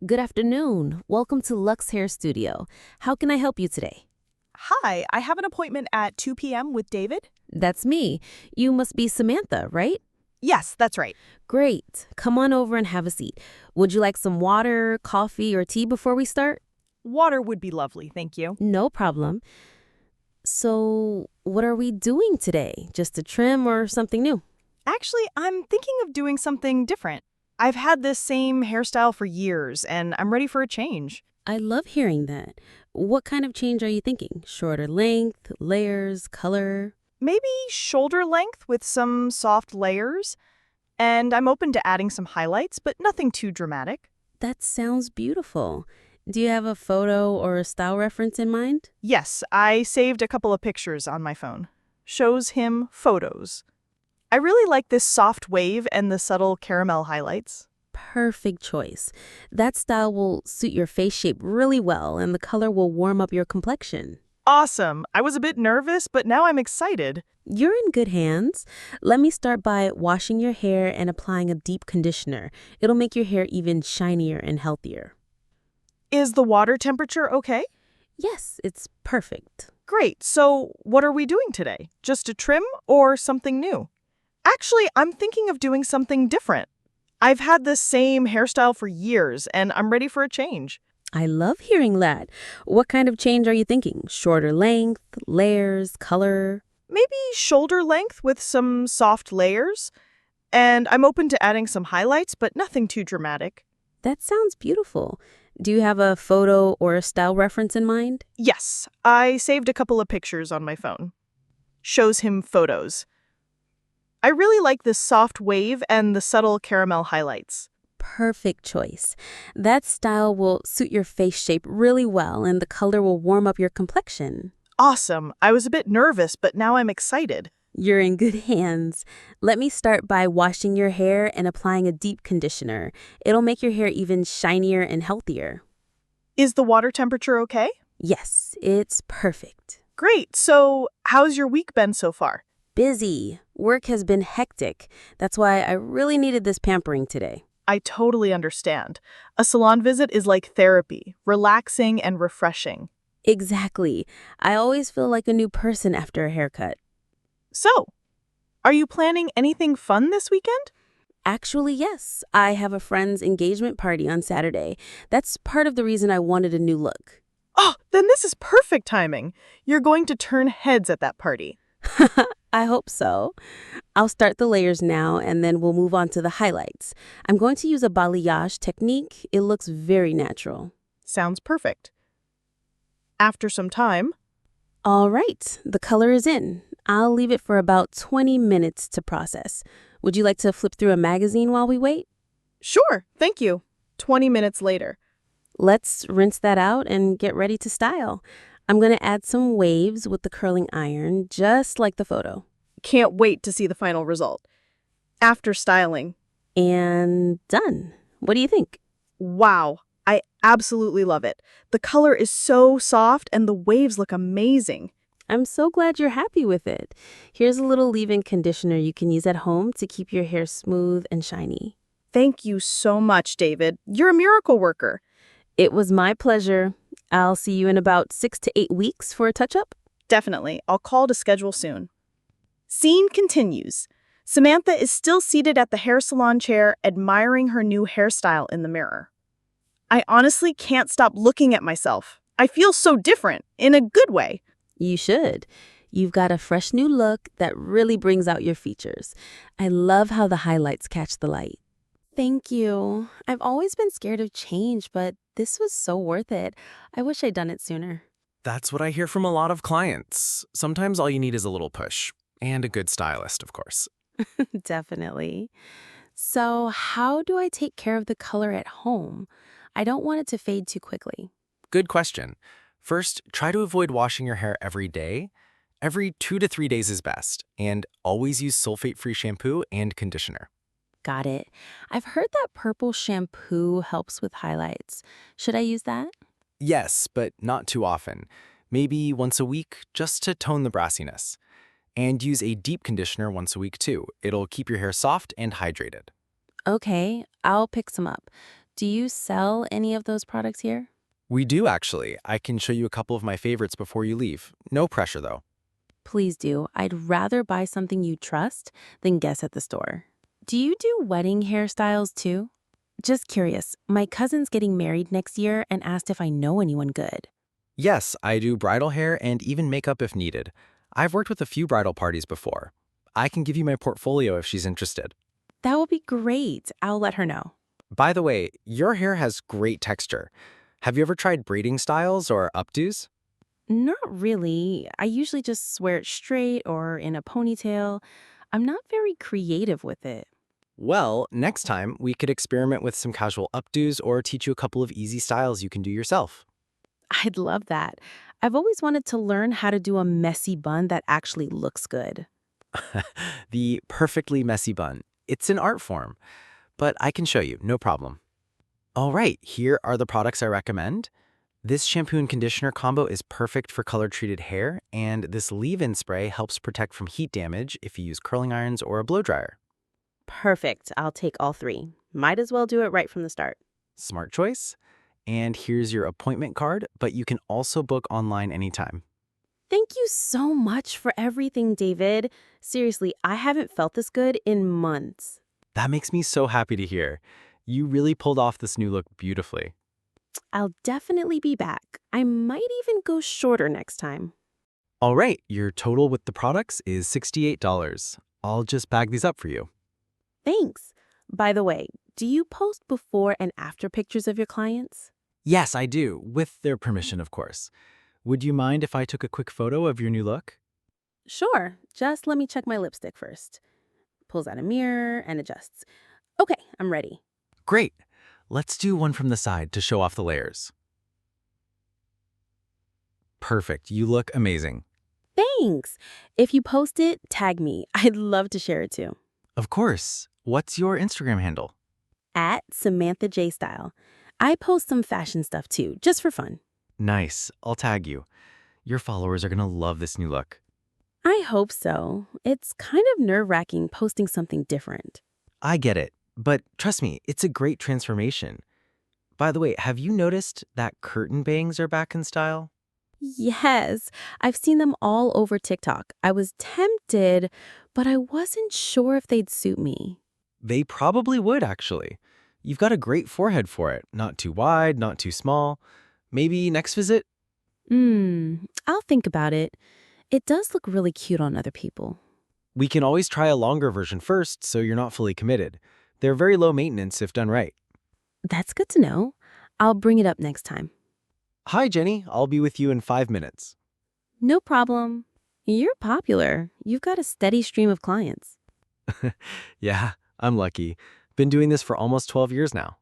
Good afternoon. Welcome to Lux Hair Studio. How can I help you today? Hi, I have an appointment at 2 p.m. with David. That's me. You must be Samantha, right? Yes, that's right. Great. Come on over and have a seat. Would you like some water, coffee, or tea before we start? Water would be lovely, thank you. No problem. So, what are we doing today? Just a trim or something new? Actually, I'm thinking of doing something different. I've had this same hairstyle for years, and I'm ready for a change. I love hearing that. What kind of change are you thinking? Shorter length, layers, color? Maybe shoulder length with some soft layers, and I'm open to adding some highlights, but nothing too dramatic. That sounds beautiful. Do you have a photo or a style reference in mind? Yes, I saved a couple of pictures on my phone. Shows him photos. I really like this soft wave and the subtle caramel highlights. Perfect choice. That style will suit your face shape really well, and the color will warm up your complexion. Awesome! I was a bit nervous, but now I'm excited. You're in good hands. Let me start by washing your hair and applying a deep conditioner. It'll make your hair even shinier and healthier. Is the water temperature okay? Yes, it's perfect. Great. So what are we doing today? Just a trim or something new? Actually, I'm thinking of doing something different. I've had this same hairstyle for years, and I'm ready for a change. I love hearing that. What kind of change are you thinking? Shorter length, layers, color? Maybe shoulder length with some soft layers. And I'm open to adding some highlights, but nothing too dramatic. That sounds beautiful. Do you have a photo or a style reference in mind? Yes, I saved a couple of pictures on my phone. Shows him photos. I really like this soft wave and the subtle caramel highlights. Perfect choice. That style will suit your face shape really well, and the color will warm up your complexion. Awesome. I was a bit nervous, but now I'm excited. You're in good hands. Let me start by washing your hair and applying a deep conditioner. It'll make your hair even shinier and healthier. Is the water temperature okay? Yes, it's perfect. Great. So, how's your week been so far? Busy. Work has been hectic. That's why I really needed this pampering today. I totally understand. A salon visit is like therapy, relaxing and refreshing. Exactly. I always feel like a new person after a haircut. So, are you planning anything fun this weekend? Actually, yes. I have a friend's engagement party on Saturday. That's part of the reason I wanted a new look. Oh, then this is perfect timing. You're going to turn heads at that party. I hope so. I'll start the layers now, and then we'll move on to the highlights. I'm going to use a balayage technique. It looks very natural. Sounds perfect. After some time, All right, the color is in. I'll leave it for about 20 minutes to process. Would you like to flip through a magazine while we wait? sure, thank you. 20 minutes later. Let's rinse that out and get ready to style. I'm going to add some waves with the curling iron, just like the photo. Can't wait to see the final result. After styling, And done. What do you think? wow, I absolutely love it. The color is so soft and the waves look amazing. I'm so glad you're happy with it. Here's a little leave-in conditioner you can use at home to keep your hair smooth and shiny. Thank you so much, David. You're a miracle worker. It was my pleasure. I'll see you in about 6 to 8 weeks for a touch-up. Definitely. I'll call to schedule soon. Scene continues. Samantha is still seated at the hair salon chair, admiring her new hairstyle in the mirror. I honestly can't stop looking at myself. I feel so different, in a good way. You should. You've got a fresh new look that really brings out your features. I love how the highlights catch the light. Thank you. I've always been scared of change, but this was so worth it. I wish I'd done it sooner. That's what I hear from a lot of clients. Sometimes all you need is a little push. And a good stylist, of course. Definitely. So, how do I take care of the color at home? I don't want it to fade too quickly. Good question. First, try to avoid washing your hair every day. Every 2 to 3 days is best. And always use sulfate-free shampoo and conditioner. Got it. I've heard that purple shampoo helps with highlights. Should I use that? Yes, but not too often. Maybe once a week, just to tone the brassiness. And use a deep conditioner once a week too. It'll keep your hair soft and hydrated. Okay, I'll pick some up. Do you sell any of those products here? We do actually. I can show you a couple of my favorites before you leave. No pressure though. Please do. I'd rather buy something you trust than guess at the store. Do you do wedding hairstyles too? Just curious. My cousin's getting married next year and asked if I know anyone good. Yes, I do bridal hair and even makeup if needed. I've worked with a few bridal parties before. I can give you my portfolio if she's interested. That will be great. I'll let her know. By the way, your hair has great texture. Have you ever tried braiding styles or updos? Not really. I usually just wear it straight or in a ponytail. I'm not very creative with it. Well, next time we could experiment with some casual updos or teach you a couple of easy styles you can do yourself. I'd love that. I've always wanted to learn how to do a messy bun that actually looks good. The perfectly messy bun. It's an art form, but I can show you, no problem. All right, here are the products I recommend. This shampoo and conditioner combo is perfect for color-treated hair, and this leave-in spray helps protect from heat damage if you use curling irons or a blow dryer. Perfect. I'll take all three. Might as well do it right from the start. Smart choice. And here's your appointment card, but you can also book online anytime. Thank you so much for everything, David. Seriously, I haven't felt this good in months. That makes me so happy to hear. You really pulled off this new look beautifully. I'll definitely be back. I might even go shorter next time. All right, your total with the products is $68. I'll just bag these up for you. Thanks. By the way, do you post before and after pictures of your clients? Yes, I do, with their permission, of course. Would you mind if I took a quick photo of your new look? Sure. Just let me check my lipstick first. Pulls out a mirror and adjusts. Okay, I'm ready. Great. Let's do one from the side to show off the layers. Perfect. You look amazing. Thanks. If you post it, tag me. I'd love to share it too. Of course. What's your Instagram handle? At Samantha J Style. I post some fashion stuff too, just for fun. Nice. I'll tag you. Your followers are going to love this new look. I hope so. It's kind of nerve-wracking posting something different. I get it, but trust me, it's a great transformation. By the way, have you noticed that curtain bangs are back in style? Yes, I've seen them all over TikTok. I was tempted, but I wasn't sure if they'd suit me. They probably would, actually. You've got a great forehead for it. Not too wide, not too small. Maybe next visit? I'll think about it. It does look really cute on other people. We can always try a longer version first so you're not fully committed. They're very low maintenance if done right. That's good to know. I'll bring it up next time. Hi, Jenny. I'll be with you in 5 minutes. No problem. You're popular. You've got a steady stream of clients. Yeah, I'm lucky. Been doing this for almost 12 years now.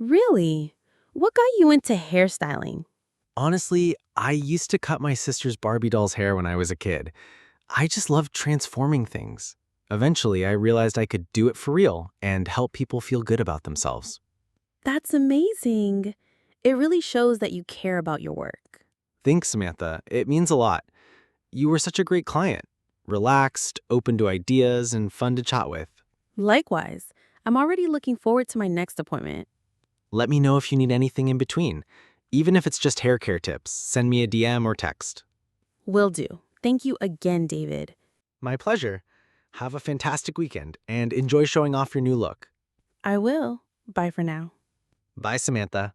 Really? What got you into hairstyling? Honestly, I used to cut my sister's Barbie doll's hair when I was a kid. I just loved transforming things. Eventually, I realized I could do it for real and help people feel good about themselves. That's amazing. It really shows that you care about your work. Thanks, Samantha. It means a lot. You were such a great client. Relaxed, open to ideas, and fun to chat with. Likewise, I'm already looking forward to my next appointment. Let me know if you need anything in between. Even if it's just hair care tips, send me a DM or text. Will do. Thank you again, David. My pleasure. Have a fantastic weekend and enjoy showing off your new look. I will. Bye for now. Bye, Samantha.